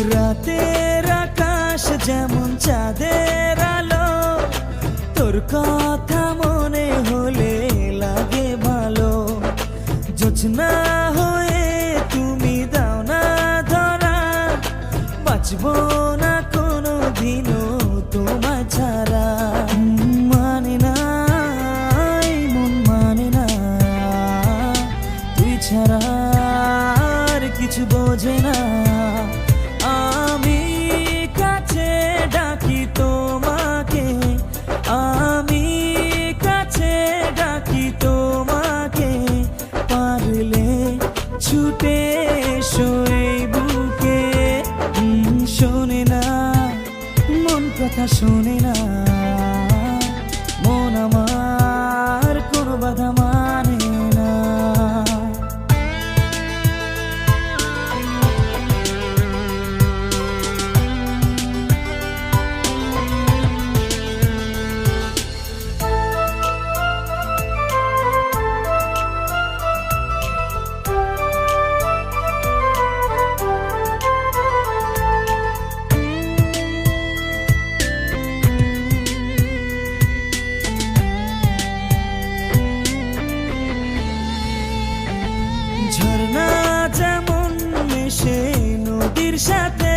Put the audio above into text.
রাতের আকাশ যেমন চাঁদের আলো, তোর কথা মনে হলে লাগে ভালো। জোছনা হয়ে তুমি দাও না ধরা, বাঁচবো না কোনো দিনও তোমায় ছাড়া। মানে না এই মন মানে না, তুই ছাড়া আর কিছু বোঝে না। আমি কাছে ডাকি তোমাকে, আমি কাছে ডাকি তোমাকে, পারলে ছুটে এসো এই বুকে। শোনে না মন কথা শোনে না, মন আমার কোনো বাধা মানে না। ঝর্ণা যেমন মেশে নদীর সাথে,